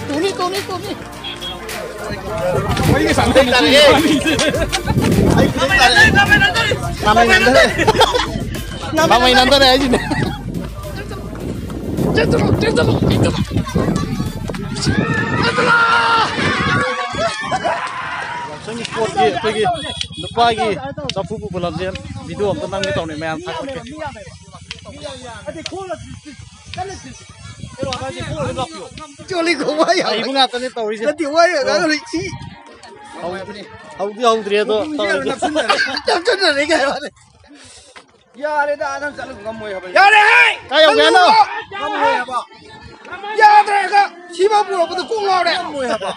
Tuni. Oye, santai tadi. Namanya nanti aja nih. Jatuh. Langsung pergi lupa lagi. Sapu bulan dia video tentang kita nih main tak oke. Coli gua ya. Ibu ngata nih tahu sih. Tadi gua ya kan sih. Tahu dia tuh. Benar nih kayak. Ya ada anak jalan kamu ya. Ya deh. Kayak gimana? Kamu ya, Pak. Ya mereka siapa pula betul kulo deh. Kamu ya, Pak.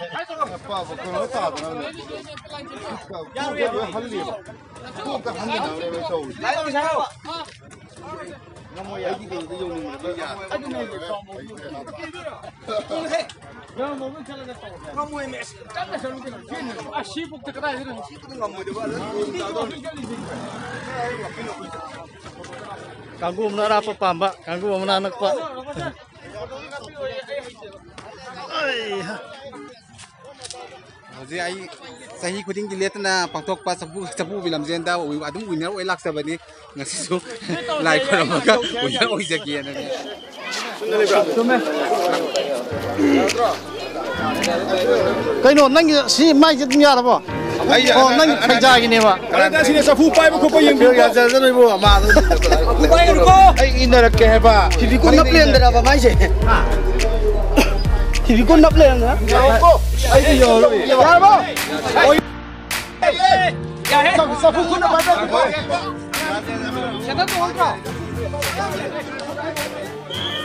Apa kalau tak ada. Ya halli. Bukan halli nak tahu. Lain bisa, Pak. Kamu ya gitu yung ya. Aduh nih kamu. Jangan mau jalan ke tahu. Kamu ini kan selalu gini. Sibuk terkena itu. Kamu itu Kanggu menara apa Pak Mbak? Kanggu menara anak Pak. Jadi saya ikutin dilihat na pangtok pas sabu bilam zenda adum winner elak sabani ngasisu like kalau maka winner sekian na. Kaino nang si mai jadinya apa? Oh nang kerja gini Pak. Kalau sini sapu pai buku pai yang ya jangan ibu ama. pai ruko. Ini nak ke apa? TV ko na plan dara ba mai se. TV ko na plan na. Ay yo. Ya ba? Ya he. Sapu ko na ba? Siapa tu orang?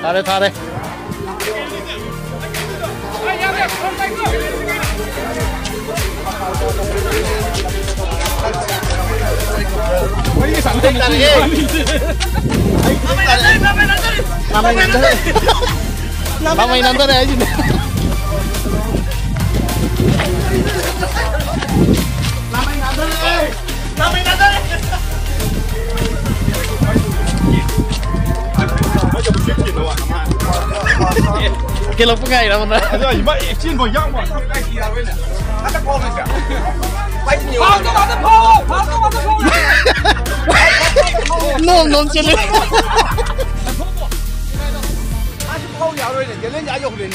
Tare. Oye, santai tadi. Namanya nanti aja nih. Kilo pengai lah mana? Ada ibu izin mau yang mau. Ada kau ni siapa? Non cili. Ada kau yang ada ni, jangan jauh ni.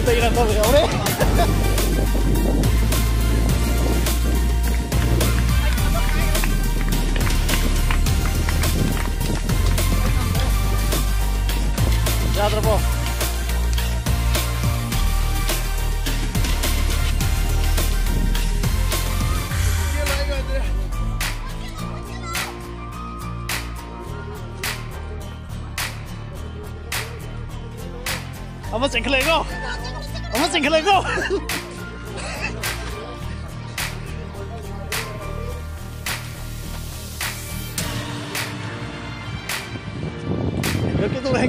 Tinggal kau berapa? Ya terpo. Apa singkel ego? Gitu deh.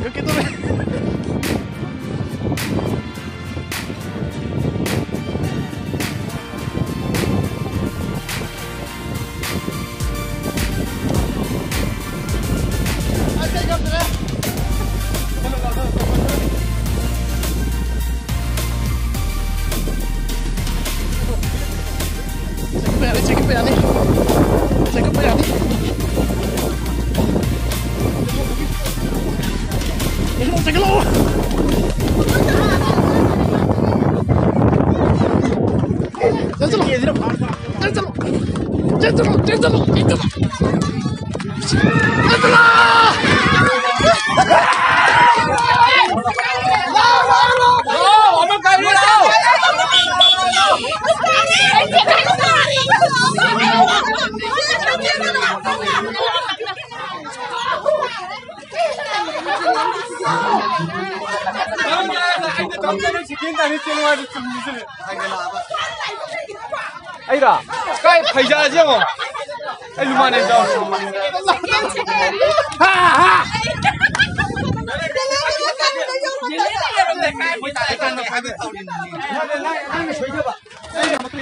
Cakep ya nih. Cakep lo. Aira, kau payah aja mo. Lumayan jauh. Ha. 那还没到你那里。那你回去吧。哎呀，对。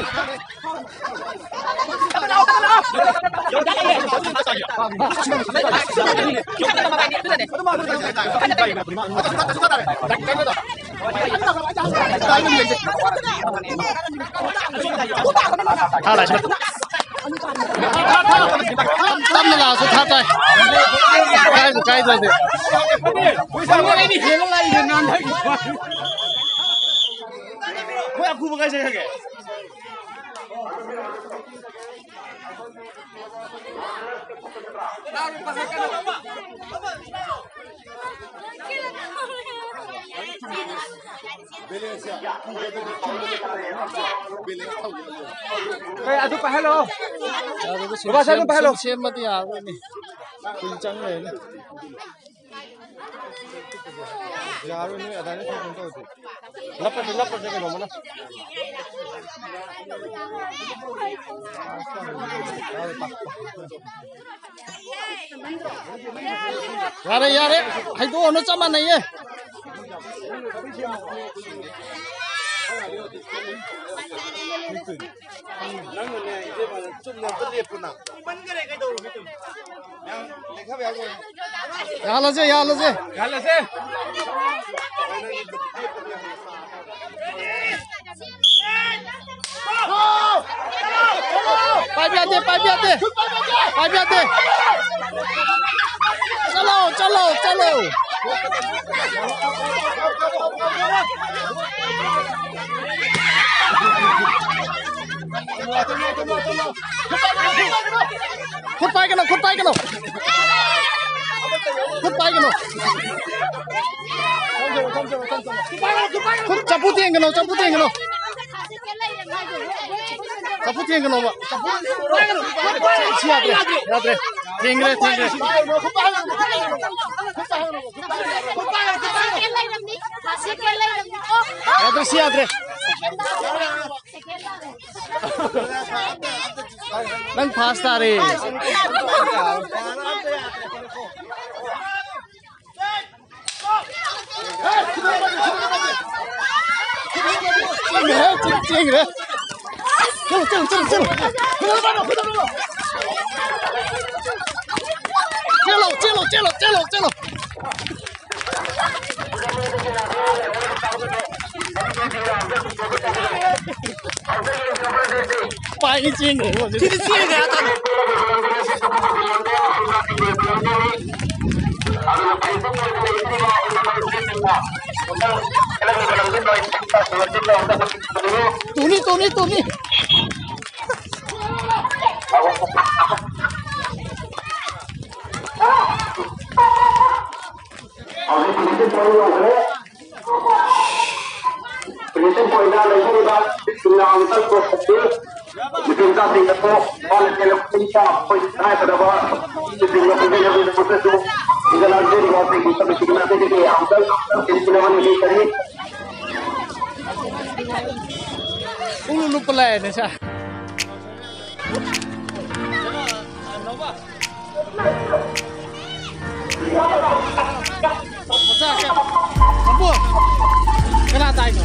他来去。他们老是他在，该的。为啥我给你写了那一个男的？我要哭不开心个。Kaya ato pa hello. Baba sa pa hello. Xem mà đi à quên đi. Quên trắng này nữa. यार उन्हें अदालत में कौन होती Lap pa cái nó. Yaar hai do nó chama nahi hai. Yaar la se. Pai biar deh. Chalo. Khut pai cái nào. Khut capu tiang cái nào. Capu tiang cái nào ba. Siap ya. Tiang re. Siap re. Nang pasta re. Cing re. Chalo. Pai cái chiên này luôn. Cái chiên này ta. Tuni. Finishing point down the Hurriban, now in the first between Gatti and the four, all in the Pincha, point right at the bar, between the beginning of the process, is an already was taking some significant answer, in the one Ulu pelai ni sah. Masa ke? Apa? Kena tai tu.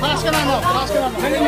Pass ke mana? Ini